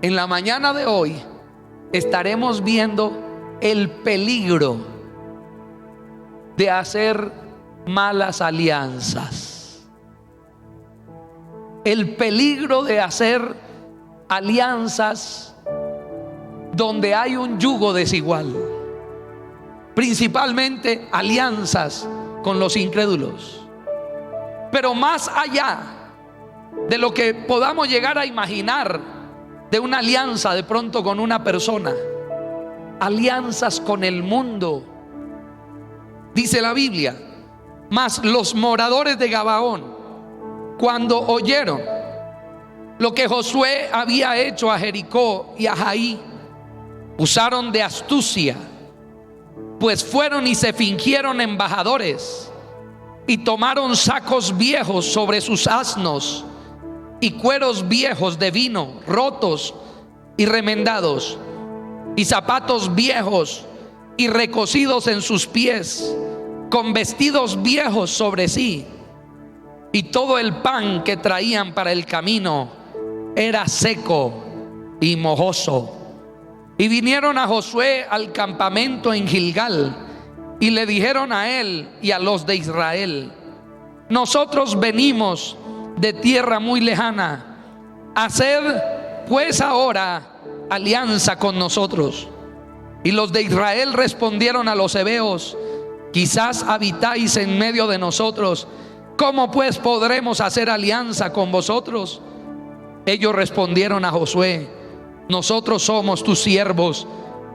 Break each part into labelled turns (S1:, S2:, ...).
S1: En la mañana de hoy estaremos viendo el peligro de hacer malas alianzas. El peligro de hacer alianzas donde hay un yugo desigual, principalmente alianzas con los incrédulos. Pero más allá de lo que podamos llegar a imaginar de una alianza de pronto con una persona, alianzas con el mundo. Dice la Biblia: mas los moradores de Gabaón, cuando oyeron lo que Josué había hecho a Jericó y a Jaí, usaron de astucia, pues fueron y se fingieron embajadores y tomaron sacos viejos sobre sus asnos y cueros viejos de vino rotos y remendados, y zapatos viejos y recocidos en sus pies, con vestidos viejos sobre sí, y todo el pan que traían para el camino era seco y mojoso. Y vinieron a Josué al campamento en Gilgal, y le dijeron a él y a los de Israel: nosotros venimos de tierra muy lejana, haced pues ahora alianza con nosotros. Y los de Israel respondieron a los heveos: quizás habitáis en medio de nosotros, ¿cómo pues podremos hacer alianza con vosotros? Ellos respondieron a Josué: nosotros somos tus siervos.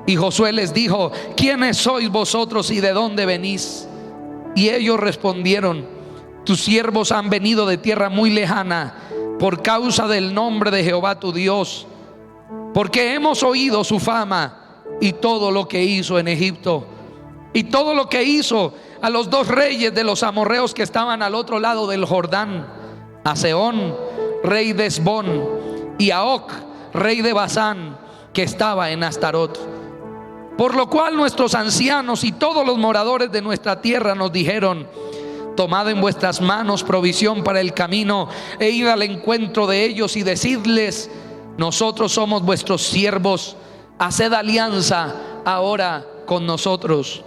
S1: Y Josué les dijo: ¿quiénes sois vosotros y de dónde venís? Y ellos respondieron: tus siervos han venido de tierra muy lejana por causa del nombre de Jehová tu Dios, porque hemos oído su fama y todo lo que hizo en Egipto, y todo lo que hizo a los dos reyes de los amorreos que estaban al otro lado del Jordán, a Sehón, rey de Hesbón, y a Og, rey de Basán, que estaba en Astarot. Por lo cual nuestros ancianos y todos los moradores de nuestra tierra nos dijeron: tomad en vuestras manos provisión para el camino, e id al encuentro de ellos y decidles: nosotros somos vuestros siervos, haced alianza ahora con nosotros.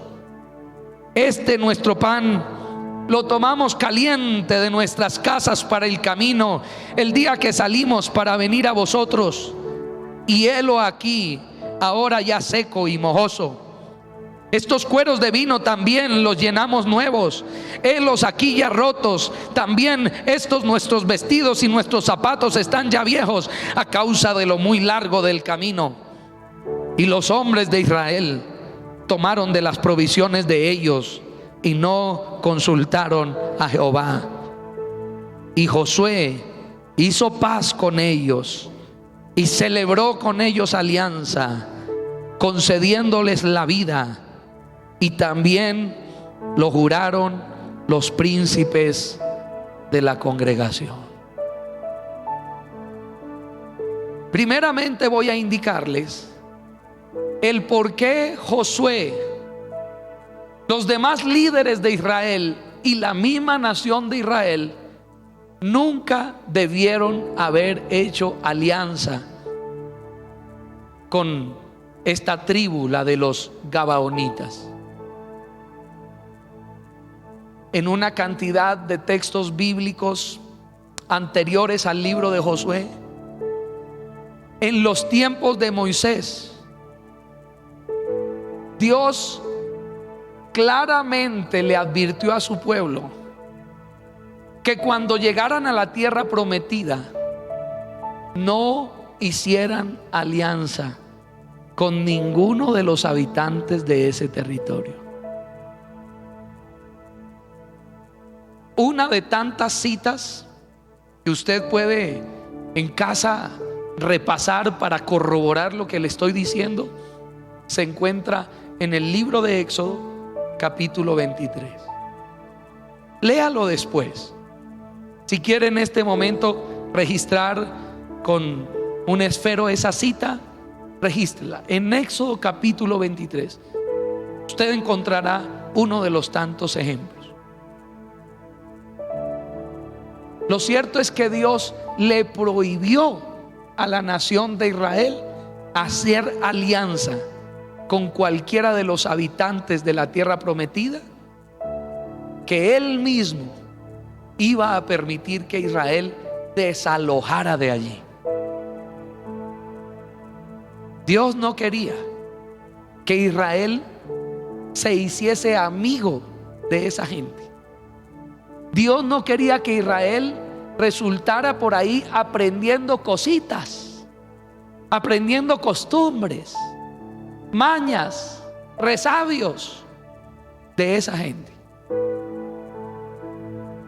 S1: Este nuestro pan lo tomamos caliente de nuestras casas para el camino, el día que salimos para venir a vosotros, y helo aquí ahora ya seco y mojoso. Estos cueros de vino también los llenamos nuevos, helos aquí ya rotos. También estos nuestros vestidos y nuestros zapatos están ya viejos a causa de lo muy largo del camino. Y los hombres de Israel tomaron de las provisiones de ellos y no consultaron a Jehová. Y Josué hizo paz con ellos y celebró con ellos alianza, concediéndoles la vida. Y también lo juraron los príncipes de la congregación. Primeramente voy a indicarles el por qué Josué, los demás líderes de Israel y la misma nación de Israel nunca debieron haber hecho alianza con esta tribu, la de los Gabaonitas. En una cantidad de textos bíblicos anteriores al libro de Josué, en los tiempos de Moisés, Dios claramente le advirtió a su pueblo que cuando llegaran a la tierra prometida no hicieran alianza con ninguno de los habitantes de ese territorio. Una de tantas citas que usted puede en casa repasar para corroborar lo que le estoy diciendo se encuentra en el libro de Éxodo, capítulo 23. Léalo después. Si quiere en este momento registrar con un esfero esa cita, regístrela. En Éxodo capítulo 23 usted encontrará uno de los tantos ejemplos. Lo cierto es que Dios le prohibió a la nación de Israel a hacer alianza con cualquiera de los habitantes de la tierra prometida, que Él mismo iba a permitir que Israel desalojara de allí. Dios no quería que Israel se hiciese amigo de esa gente. Dios no quería que Israel resultara por ahí aprendiendo cositas, aprendiendo costumbres, mañas, resabios de esa gente.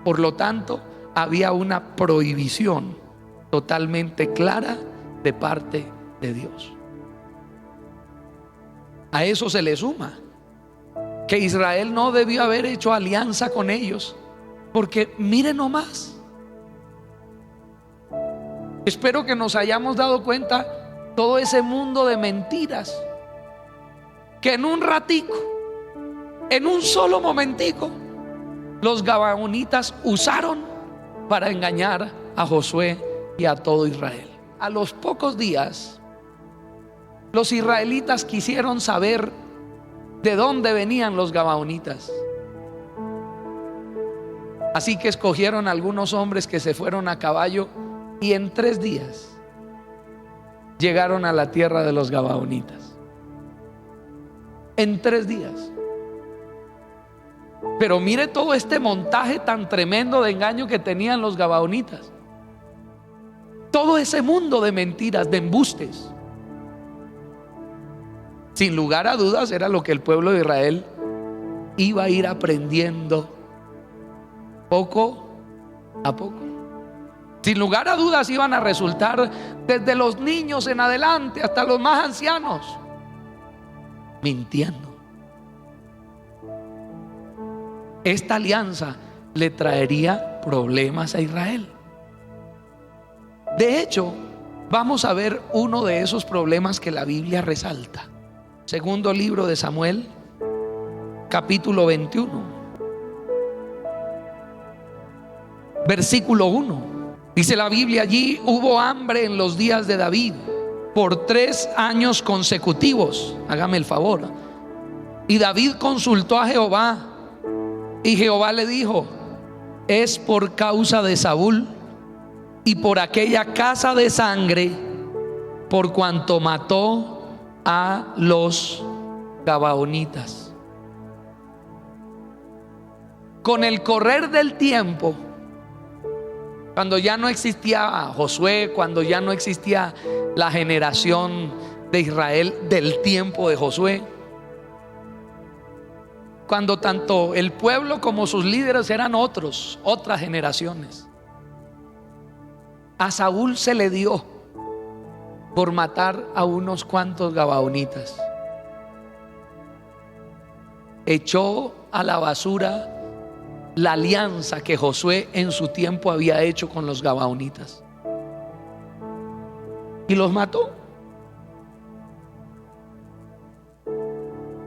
S1: Por lo tanto, había una prohibición totalmente clara de parte de Dios. A eso se le suma que Israel no debió haber hecho alianza con ellos, porque miren nomás, espero que nos hayamos dado cuenta todo ese mundo de mentiras que en un ratico, en un solo momentico, los gabaonitas usaron para engañar a Josué y a todo Israel. A los pocos días, los israelitas quisieron saber de dónde venían los gabaonitas. Así que escogieron algunos hombres que se fueron a caballo y en 3 días llegaron a la tierra de los gabaonitas. En 3 días. Pero mire todo este montaje tan tremendo de engaño que tenían los gabaonitas. Todo ese mundo de mentiras, de embustes. Sin lugar a dudas era lo que el pueblo de Israel iba a ir aprendiendo poco a poco. Sin lugar a dudas iban a resultar desde los niños en adelante hasta los más ancianos mintiendo. Esta alianza le traería problemas a Israel. De hecho, vamos a ver uno de esos problemas que la Biblia resalta. Segundo libro de Samuel, capítulo 21, versículo 1. Dice la Biblia: allí hubo hambre en los días de David por 3 años consecutivos. Hágame el favor. Y David consultó a Jehová, y Jehová le dijo: es por causa de Saúl y por aquella casa de sangre, por cuanto mató a los gabaonitas. Con el correr del tiempo, cuando ya no existía Josué, cuando ya no existía la generación de Israel del tiempo de Josué, cuando tanto el pueblo como sus líderes eran otras generaciones, a Saúl se le dio por matar a unos cuantos gabaonitas. Echó a la basura la alianza que Josué en su tiempo había hecho con los gabaonitas y los mató.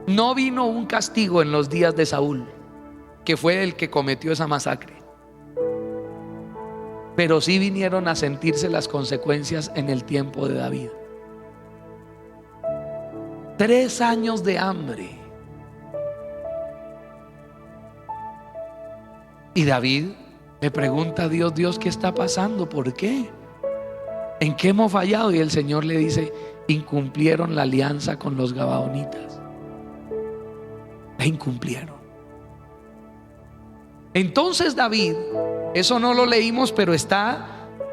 S1: No vino un castigo en los días de Saúl, que fue el que cometió esa masacre, pero sí vinieron a sentirse las consecuencias en el tiempo de David. 3 años de hambre. Y David le pregunta a Dios: Dios, ¿qué está pasando? ¿Por qué? ¿En qué hemos fallado? Y el Señor le dice: incumplieron la alianza con los gabaonitas. La incumplieron. Entonces David, eso no lo leímos, pero está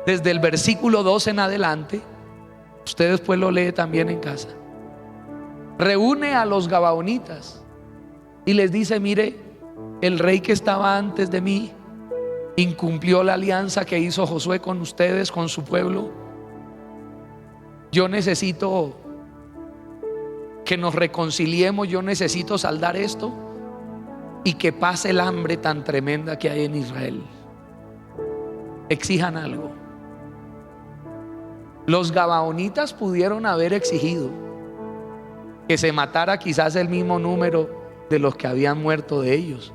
S1: desde el versículo 2 en adelante. Usted después lo lee también en casa. Reúne a los gabaonitas y les dice: mire, el rey que estaba antes de mí incumplió la alianza que hizo Josué con ustedes, con su pueblo. Yo necesito que nos reconciliemos, yo necesito saldar esto y que pase el hambre tan tremenda que hay en Israel. Exijan algo. Los gabaonitas pudieron haber exigido que se matara quizás el mismo número de los que habían muerto de ellos.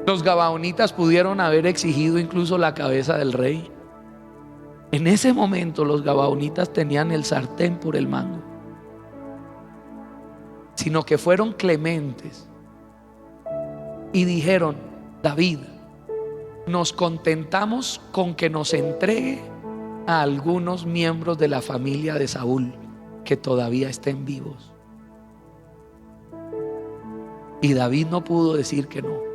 S1: Los gabaonitas pudieron haber exigido incluso la cabeza del rey. En ese momento los gabaonitas tenían el sartén por el mango, sino que fueron clementes y dijeron: David, nos contentamos con que nos entregue a algunos miembros de la familia de Saúl que todavía estén vivos. Y David no pudo decir que no.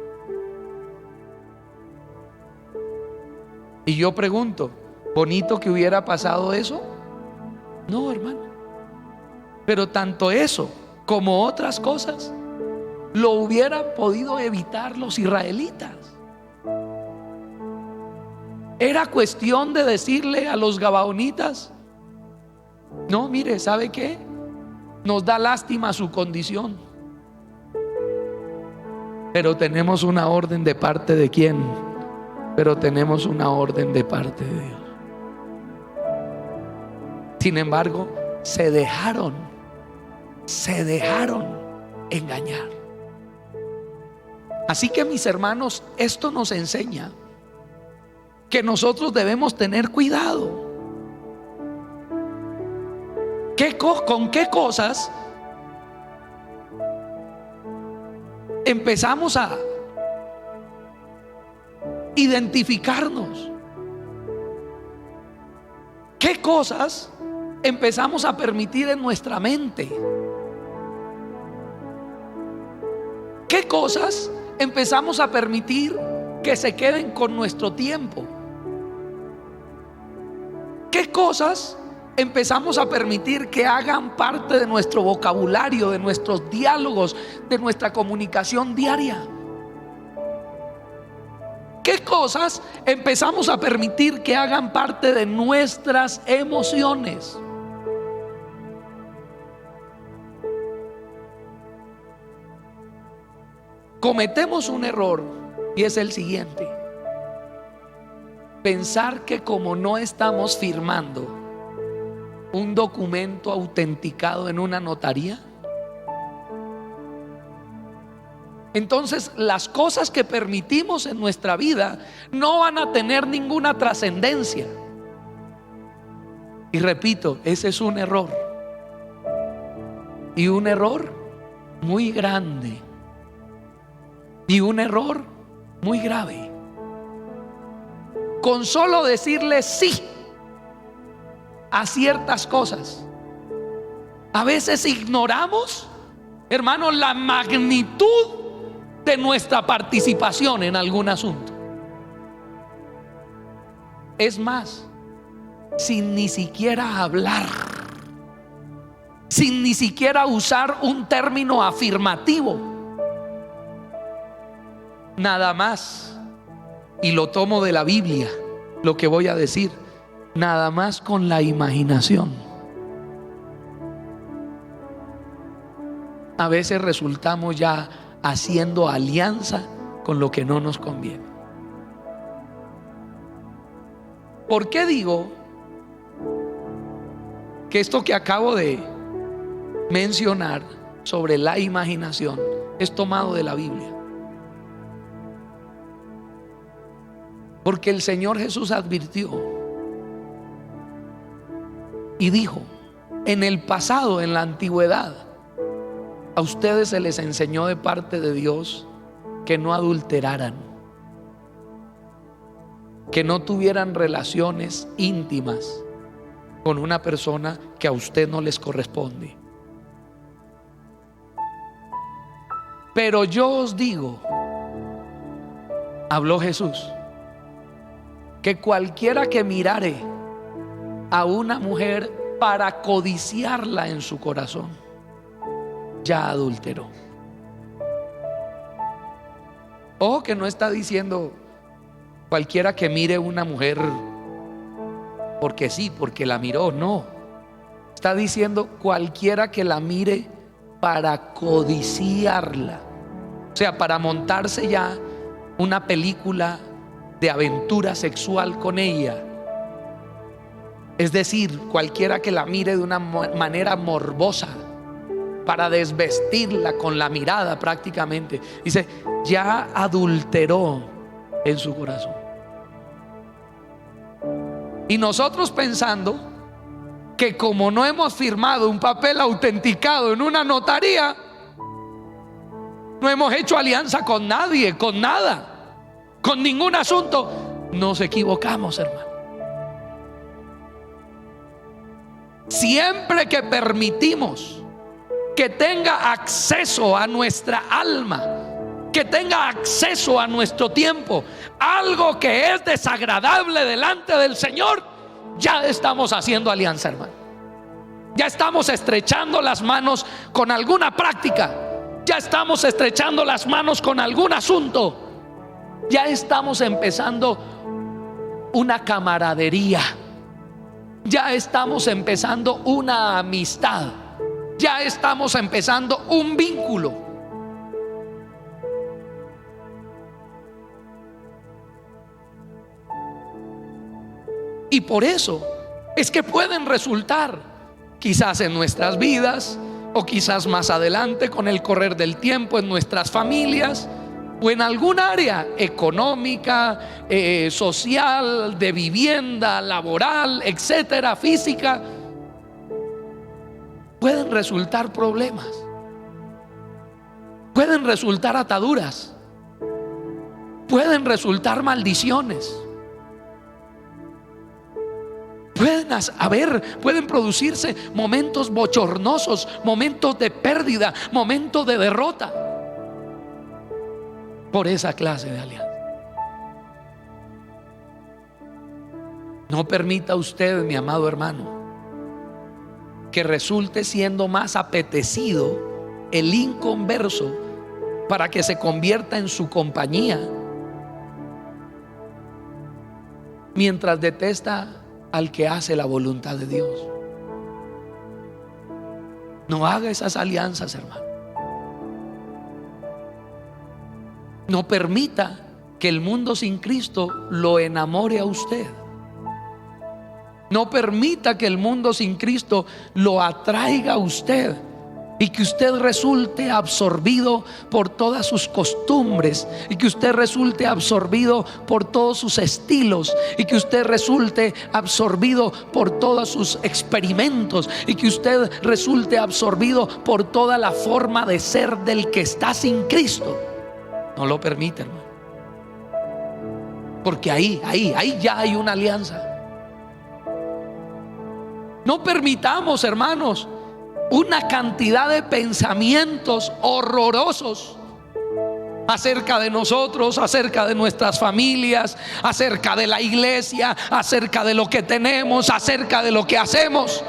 S1: Y yo pregunto, ¿bonito que hubiera pasado eso? No, hermano. Pero tanto eso como otras cosas lo hubieran podido evitar los israelitas. Era cuestión de decirle a los gabaonitas: no, mire, ¿sabe qué? Nos da lástima su condición, pero tenemos una orden de parte de ¿quién? Pero tenemos una orden de parte de Dios. Sin embargo, se dejaron engañar. Así que, mis hermanos, esto nos enseña que nosotros debemos tener cuidado. ¿Con qué cosas empezamos a identificarnos? ¿Qué cosas empezamos a permitir en nuestra mente? ¿Qué cosas empezamos a permitir que se queden con nuestro tiempo? ¿Qué cosas empezamos a permitir que hagan parte de nuestro vocabulario, de nuestros diálogos, de nuestra comunicación diaria? ¿Qué cosas empezamos a permitir que hagan parte de nuestras emociones? Cometemos un error y es el siguiente: pensar que como no estamos firmando un documento autenticado en una notaría, entonces las cosas que permitimos en nuestra vida no van a tener ninguna trascendencia. Y repito, ese es un error, y un error muy grande, y un error muy grave. Con solo decirle sí a ciertas cosas, a veces ignoramos, hermanos, la magnitud de nuestra participación en algún asunto. Es más, sin ni siquiera hablar, sin ni siquiera usar un término afirmativo, nada más, y lo tomo de la Biblia, lo que voy a decir, nada más con la imaginación, a veces resultamos ya haciendo alianza con lo que no nos conviene. ¿Por qué digo que esto que acabo de mencionar sobre la imaginación es tomado de la Biblia? Porque el Señor Jesús advirtió y dijo: en el pasado, en la antigüedad, a ustedes se les enseñó de parte de Dios que no adulteraran, que no tuvieran relaciones íntimas con una persona que a usted no les corresponde. Pero yo os digo, habló Jesús, que cualquiera que mirare a una mujer para codiciarla en su corazón, ya adulteró. Ojo que no está diciendo cualquiera que mire a una mujer porque sí, porque la miró. No, está diciendo cualquiera que la mire para codiciarla, o sea, para montarse ya una película de aventura sexual con ella. Es decir, cualquiera que la mire de una manera morbosa, para desvestirla con la mirada prácticamente. Dice, ya adulteró en su corazón. Y nosotros pensando que como no hemos firmado un papel autenticado en una notaría, no hemos hecho alianza con nadie, con nada, con ningún asunto. Nos equivocamos, hermano. Siempre que permitimos que tenga acceso a nuestra alma, que tenga acceso a nuestro tiempo, algo que es desagradable delante del Señor, ya estamos haciendo alianza, hermano. Ya estamos estrechando las manos con alguna práctica, ya estamos estrechando las manos con algún asunto, ya estamos empezando una camaradería, ya estamos empezando una amistad, ya estamos empezando un vínculo. Y por eso es que pueden resultar, quizás en nuestras vidas, o quizás más adelante con el correr del tiempo en nuestras familias, o en algún área económica, social, de vivienda, laboral, etcétera, física, pueden resultar problemas, pueden resultar ataduras, pueden resultar maldiciones, pueden producirse momentos bochornosos, momentos de pérdida, momentos de derrota por esa clase de alianza. No permita usted, mi amado hermano, que resulte siendo más apetecido el inconverso para que se convierta en su compañía, mientras detesta al que hace la voluntad de Dios. No haga esas alianzas, hermano. No permita que el mundo sin Cristo lo enamore a usted. No permita que el mundo sin Cristo lo atraiga a usted y que usted resulte absorbido por todas sus costumbres, y que usted resulte absorbido por todos sus estilos, y que usted resulte absorbido por todos sus experimentos, y que usted resulte absorbido por toda la forma de ser del que está sin Cristo. No lo permite, hermano, porque ahí ya hay una alianza. No permitamos, hermanos, una cantidad de pensamientos horrorosos acerca de nosotros, acerca de nuestras familias, acerca de la iglesia, acerca de lo que tenemos, acerca de lo que hacemos.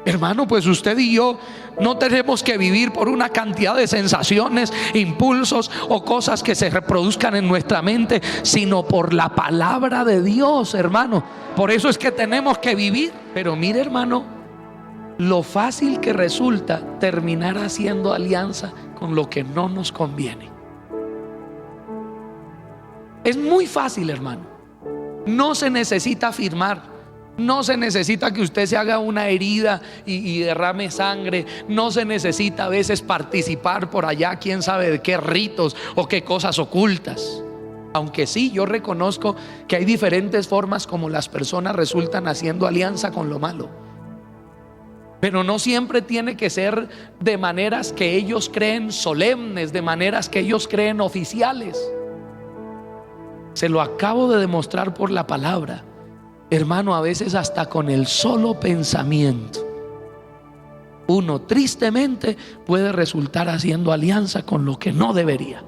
S1: Hermano, pues usted y yo no tenemos que vivir por una cantidad de sensaciones, impulsos o cosas que se reproduzcan en nuestra mente, sino por la palabra de Dios, hermano. Por eso es que tenemos que vivir. Pero mire, hermano, lo fácil que resulta terminar haciendo alianza con lo que no nos conviene. Es muy fácil, hermano. No se necesita firmar. No se necesita que usted se haga una herida y derrame sangre. No se necesita a veces participar por allá, quién sabe de qué ritos o qué cosas ocultas. Aunque sí, yo reconozco que hay diferentes formas como las personas resultan haciendo alianza con lo malo. Pero no siempre tiene que ser de maneras que ellos creen solemnes, de maneras que ellos creen oficiales. Se lo acabo de demostrar por la palabra. Hermano, a veces hasta con el solo pensamiento uno tristemente puede resultar haciendo alianza con lo que no debería.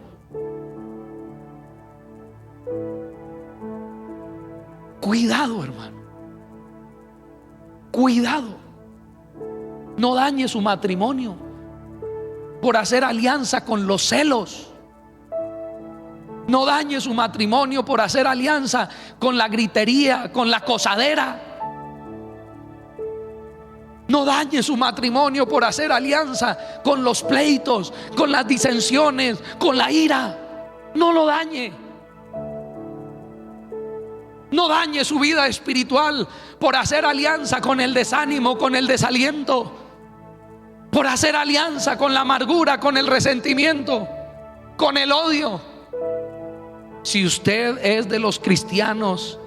S1: Cuidado, hermano. Cuidado. No dañe su matrimonio por hacer alianza con los celos. No dañe su matrimonio por hacer alianza con la gritería, con la cosadera. No dañe su matrimonio por hacer alianza con los pleitos, con las disensiones, con la ira. No lo dañe. No dañe su vida espiritual por hacer alianza con el desánimo, con el desaliento, por hacer alianza con la amargura, con el resentimiento, con el odio. Si usted es de los cristianos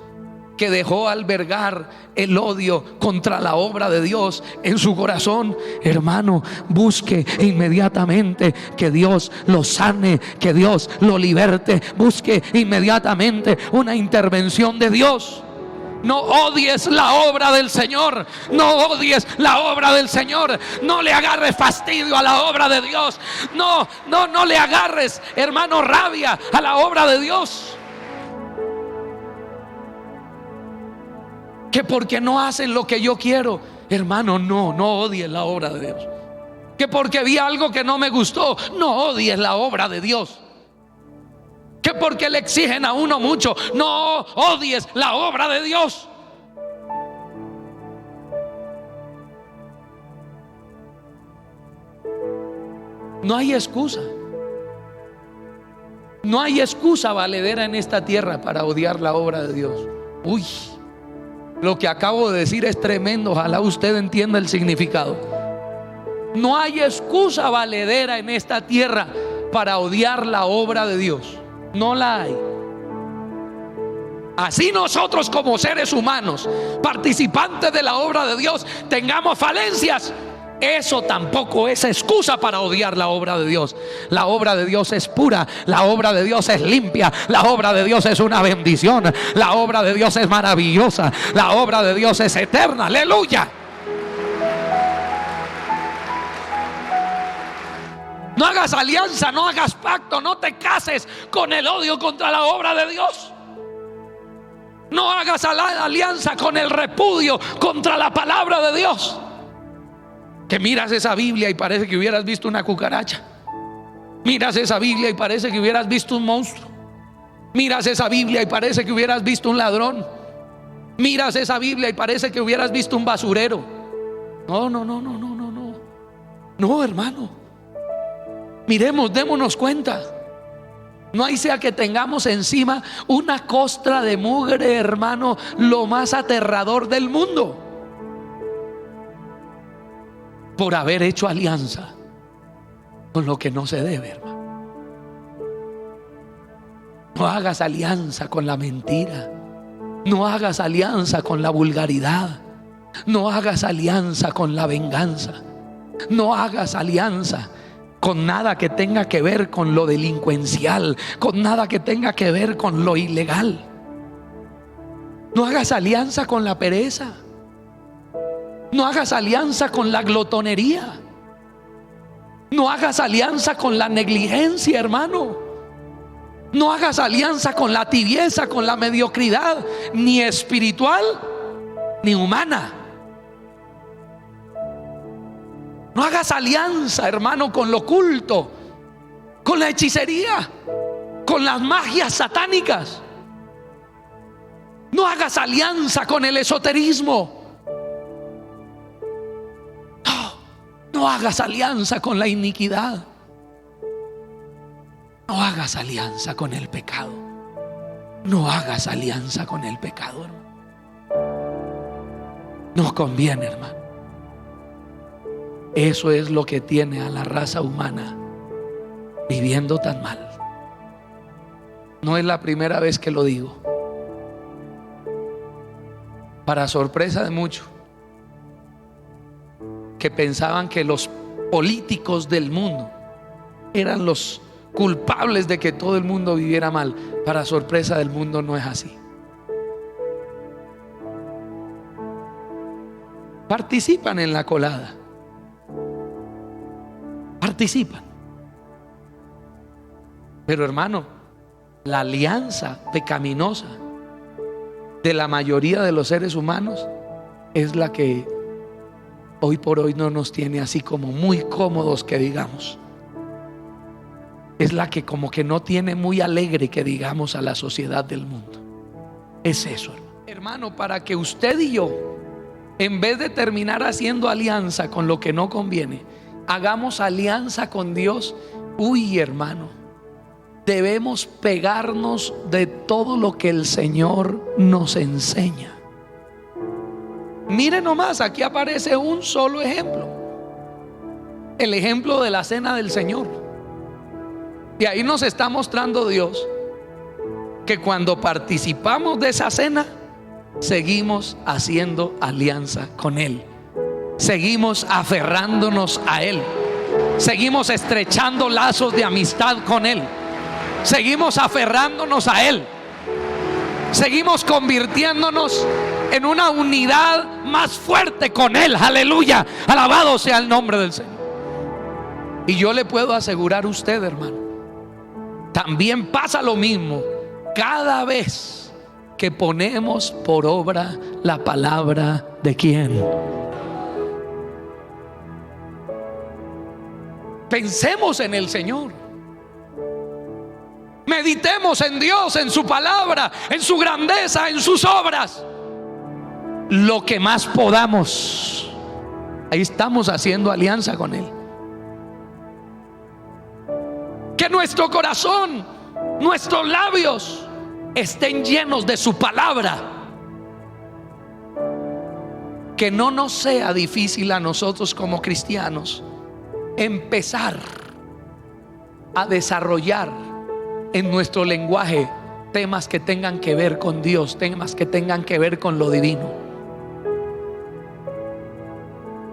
S1: que dejó albergar el odio contra la obra de Dios en su corazón, hermano, busque inmediatamente que Dios lo sane, que Dios lo liberte. Busque inmediatamente una intervención de Dios. No odies la obra del Señor. No odies la obra del Señor. No le agarres fastidio a la obra de Dios. No le agarres, hermano, rabia a la obra de Dios. Que porque no hacen lo que yo quiero, hermano, no odies la obra de Dios. Que porque vi algo que no me gustó, no odies la obra de Dios. Que porque le exigen a uno mucho, no odies la obra de Dios. No hay excusa. No hay excusa valedera en esta tierra para odiar la obra de Dios. Uy, lo que acabo de decir es tremendo. Ojalá usted entienda el significado. No hay excusa valedera en esta tierra para odiar la obra de Dios. No la hay. Así nosotros como seres humanos, participantes de la obra de Dios, tengamos falencias, eso tampoco es excusa para odiar la obra de Dios. La obra de Dios es pura, la obra de Dios es limpia, la obra de Dios es una bendición, la obra de Dios es maravillosa, la obra de Dios es eterna. Aleluya. No hagas alianza, no hagas pacto, no te cases con el odio contra la obra de Dios. No hagas alianza con el repudio contra la palabra de Dios. Que miras esa Biblia y parece que hubieras visto una cucaracha. Miras esa Biblia y parece que hubieras visto un monstruo. Miras esa Biblia y parece que hubieras visto un ladrón. Miras esa Biblia y parece que hubieras visto un basurero. No, hermano. Miremos, démonos cuenta. No hay sea que tengamos encima una costra de mugre, hermano, lo más aterrador del mundo, por haber hecho alianza con lo que no se debe, hermano. No hagas alianza con la mentira. No hagas alianza con la vulgaridad. No hagas alianza con la venganza. No hagas alianza con nada que tenga que ver con lo delincuencial, con nada que tenga que ver con lo ilegal. No hagas alianza con la pereza. No hagas alianza con la glotonería. No hagas alianza con la negligencia, hermano. No hagas alianza con la tibieza, con la mediocridad, ni espiritual ni humana. No hagas alianza, hermano, con lo oculto, con la hechicería, con las magias satánicas. No hagas alianza con el esoterismo. No hagas alianza con la iniquidad. No hagas alianza con el pecado. No hagas alianza con el pecado, hermano. No conviene, hermano. Eso es lo que tiene a la raza humana viviendo tan mal. No es la primera vez que lo digo. Para sorpresa de muchos que pensaban que los políticos del mundo eran los culpables de que todo el mundo viviera mal, para sorpresa del mundo no es así. Participan en la colada. Participan. Pero hermano, la alianza pecaminosa de la mayoría de los seres humanos es la que hoy por hoy no nos tiene así como muy cómodos, que digamos. Es la que como que no tiene muy alegre, que digamos, a la sociedad del mundo. Es eso, hermano, para que usted y yo, en vez de terminar haciendo alianza con lo que no conviene, hagamos alianza con Dios. Uy, hermano, debemos pegarnos de todo lo que el Señor nos enseña. Mire nomás, aquí aparece un solo ejemplo. El ejemplo de la cena del Señor. Y ahí nos está mostrando Dios que cuando participamos de esa cena, seguimos haciendo alianza con Él. Seguimos aferrándonos a Él. Seguimos estrechando lazos de amistad con Él. Seguimos aferrándonos a Él. Seguimos convirtiéndonos en una unidad más fuerte con Él. Aleluya, alabado sea el nombre del Señor. Y yo le puedo asegurar a usted, hermano, también pasa lo mismo cada vez que ponemos por obra la palabra de ¿quién? Pensemos en el Señor. Meditemos en Dios, en su palabra, en su grandeza, en sus obras. Lo que más podamos. Ahí estamos haciendo alianza con Él. Que nuestro corazón, nuestros labios estén llenos de su palabra. Que no nos sea difícil a nosotros como cristianos empezar a desarrollar en nuestro lenguaje temas que tengan que ver con Dios, temas que tengan que ver con lo divino.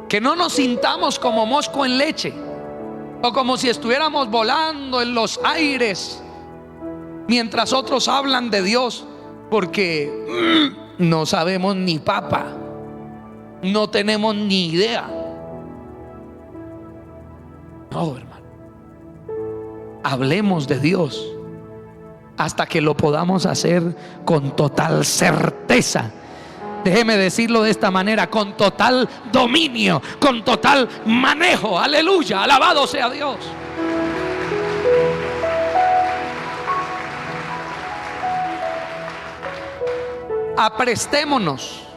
S1: Que no nos sintamos como mosco en leche, o como si estuviéramos volando en los aires mientras otros hablan de Dios, porque no sabemos ni papa, no tenemos ni idea. No, hermano, hablemos de Dios hasta que lo podamos hacer con total certeza. Déjeme decirlo de esta manera: con total dominio, con total manejo. Aleluya, alabado sea Dios. Aprestémonos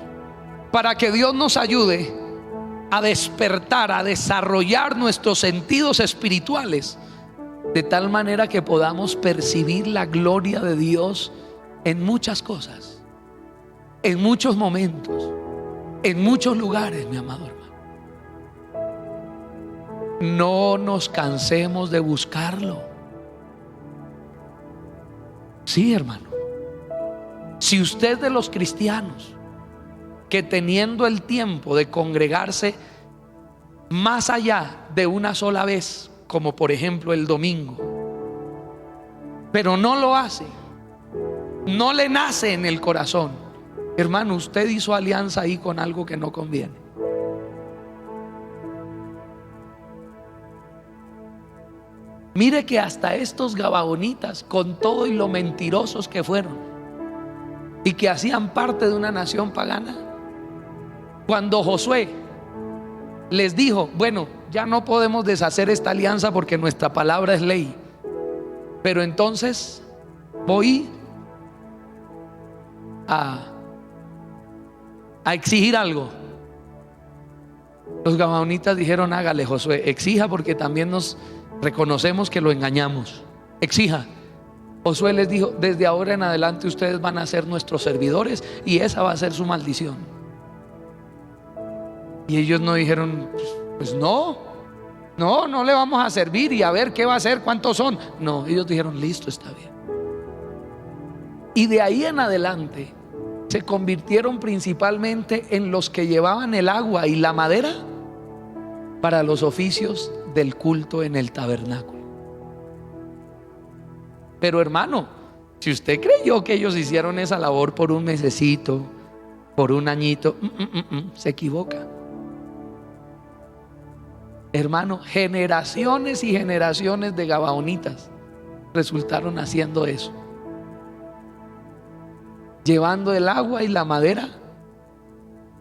S1: para que Dios nos ayude a despertar, a desarrollar nuestros sentidos espirituales, de tal manera que podamos percibir la gloria de Dios en muchas cosas, en muchos momentos, en muchos lugares, mi amado hermano. No nos cansemos de buscarlo. Sí, hermano. Si usted es de los cristianos que, teniendo el tiempo de congregarse más allá de una sola vez, como por ejemplo el domingo, pero no lo hace, no le nace en el corazón, hermano, usted hizo alianza ahí con algo que no conviene. Mire que hasta estos gabaonitas, con todo y lo mentirosos que fueron y que hacían parte de una nación pagana, cuando Josué les dijo: bueno, ya no podemos deshacer esta alianza porque nuestra palabra es ley, pero entonces voy a exigir algo. Los gabaonitas dijeron: hágale, Josué, exija, porque también nos reconocemos que lo engañamos. Exija. Josué les dijo: desde ahora en adelante ustedes van a ser nuestros servidores y esa va a ser su maldición. Y ellos no dijeron: pues no le vamos a servir y a ver qué va a hacer, cuántos son. No, ellos dijeron: listo, está bien. Y de ahí en adelante se convirtieron principalmente en los que llevaban el agua y la madera para los oficios del culto en el tabernáculo. Pero hermano, si usted creyó que ellos hicieron esa labor por un mesecito, por un añito, se equivoca. Hermano, generaciones y generaciones de gabaonitas resultaron haciendo eso, llevando el agua y la madera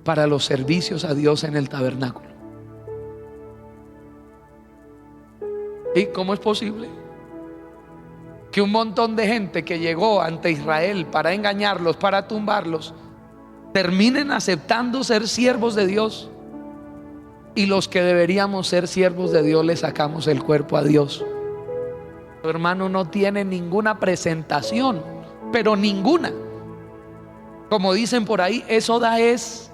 S1: para los servicios a Dios en el tabernáculo. ¿Y cómo es posible que un montón de gente que llegó ante Israel para engañarlos, para tumbarlos, terminen aceptando ser siervos de Dios? Y los que deberíamos ser siervos de Dios le sacamos el cuerpo a Dios. Hermano, no tiene ninguna presentación, pero ninguna. Como dicen por ahí, eso da es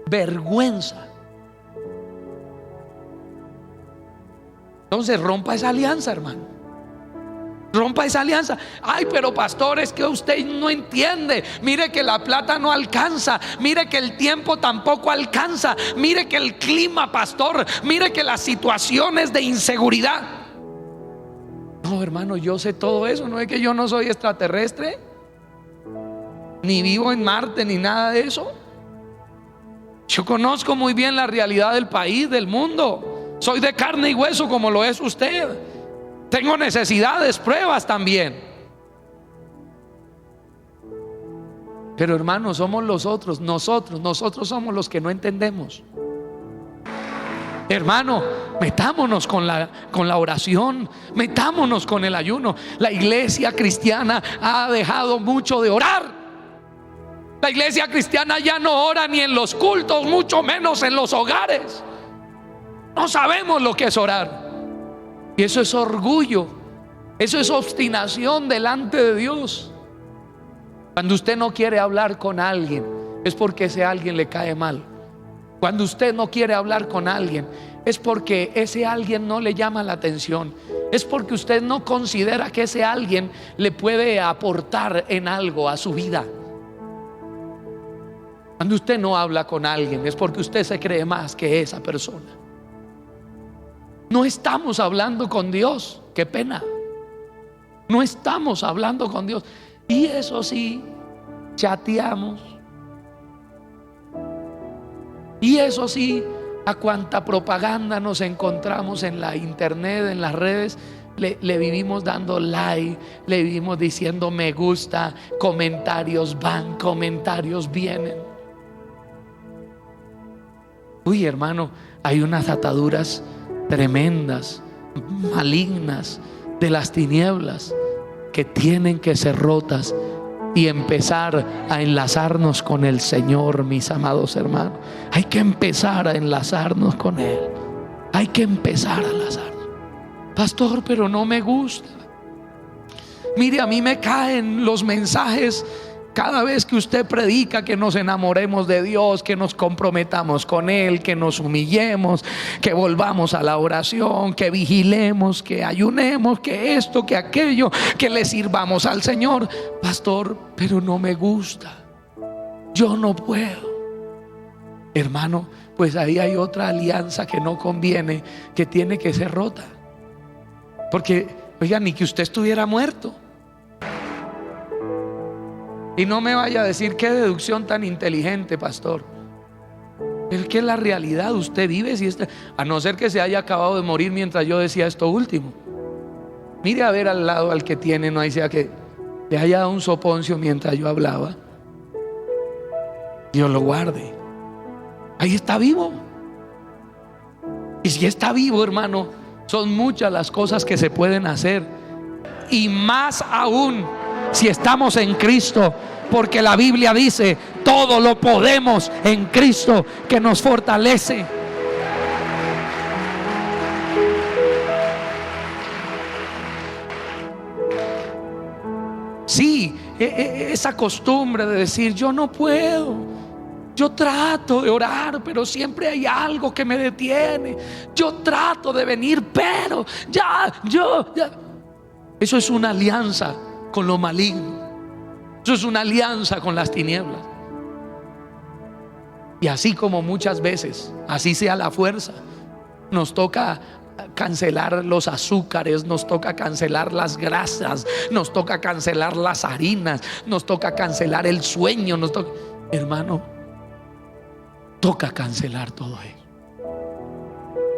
S1: vergüenza. Entonces rompa esa alianza, hermano. Rompa esa alianza. Ay, pero pastor, es que usted no entiende. Mire que la plata no alcanza. Mire que el tiempo tampoco alcanza. Mire que el clima, pastor. Mire que las situaciones de inseguridad. No, hermano, yo sé todo eso. No es que yo no soy extraterrestre, ni vivo en Marte, ni nada de eso. Yo conozco muy bien la realidad del país, del mundo. Soy de carne y hueso como lo es usted. Tengo necesidades, pruebas también. Pero hermanos, somos nosotros somos los que no entendemos. Hermano, metámonos con la oración, metámonos con el ayuno. La iglesia cristiana ha dejado mucho de orar. La iglesia cristiana ya no ora ni en los cultos, mucho menos en los hogares. No sabemos lo que es orar. Y eso es orgullo, eso es obstinación delante de Dios. Cuando usted no quiere hablar con alguien, es porque ese alguien le cae mal. Cuando usted no quiere hablar con alguien, es porque ese alguien no le llama la atención. Es porque usted no considera que ese alguien le puede aportar en algo a su vida. Cuando usted no habla con alguien, es porque usted se cree más que esa persona. No estamos hablando con Dios, qué pena. No estamos hablando con Dios. Y eso sí, chateamos. Y eso sí, a cuánta propaganda nos encontramos en la internet, en las redes, le vivimos dando like, le vivimos diciendo me gusta, comentarios van, comentarios vienen. Uy, hermano, hay unas ataduras tremendas, malignas de las tinieblas que tienen que ser rotas y empezar a enlazarnos con el Señor, mis amados hermanos. Hay que empezar a enlazarnos con Él. Hay que empezar a enlazarnos. Pastor, pero no me gusta. Mire, a mí me caen los mensajes cada vez que usted predica que nos enamoremos de Dios, que nos comprometamos con Él, que nos humillemos, que volvamos a la oración, que vigilemos, que ayunemos, que esto, que aquello, que le sirvamos al Señor. Pastor, pero no me gusta. Yo no puedo. Hermano, pues ahí hay otra alianza que no conviene, que tiene que ser rota. Porque, oiga, ni que usted estuviera muerto. Y no me vaya a decir qué deducción tan inteligente, pastor. Es que es la realidad. Usted vive si está, a no ser que se haya acabado de morir mientras yo decía esto último. Mire a ver al lado al que tiene, no hay sea que le haya dado un soponcio mientras yo hablaba. Dios lo guarde. Ahí está vivo. Y si está vivo, hermano, son muchas las cosas que se pueden hacer. Y más aún si estamos en Cristo, porque la Biblia dice todo lo podemos en Cristo que nos fortalece. Sí, esa costumbre de decir yo no puedo, yo trato de orar, pero siempre hay algo que me detiene. Yo trato de venir, pero ya. Eso es una alianza con lo maligno. Eso es una alianza con las tinieblas. Y así como muchas veces, así sea la fuerza, nos toca cancelar los azúcares, nos toca cancelar las grasas, nos toca cancelar las harinas, nos toca cancelar el sueño, hermano, toca cancelar todo eso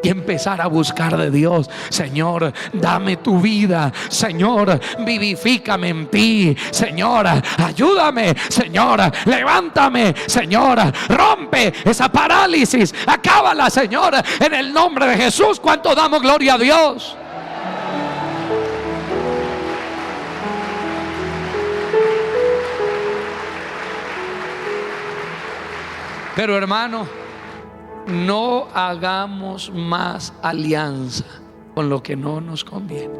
S1: y empezar a buscar de Dios. Señor, dame tu vida. Señor, vivifícame en ti. Señor, ayúdame. Señor, levántame. Señor, rompe esa parálisis, acábala, Señor, en el nombre de Jesús. ¿Cuánto damos gloria a Dios? Pero hermano, no hagamos más alianza con lo que no nos conviene.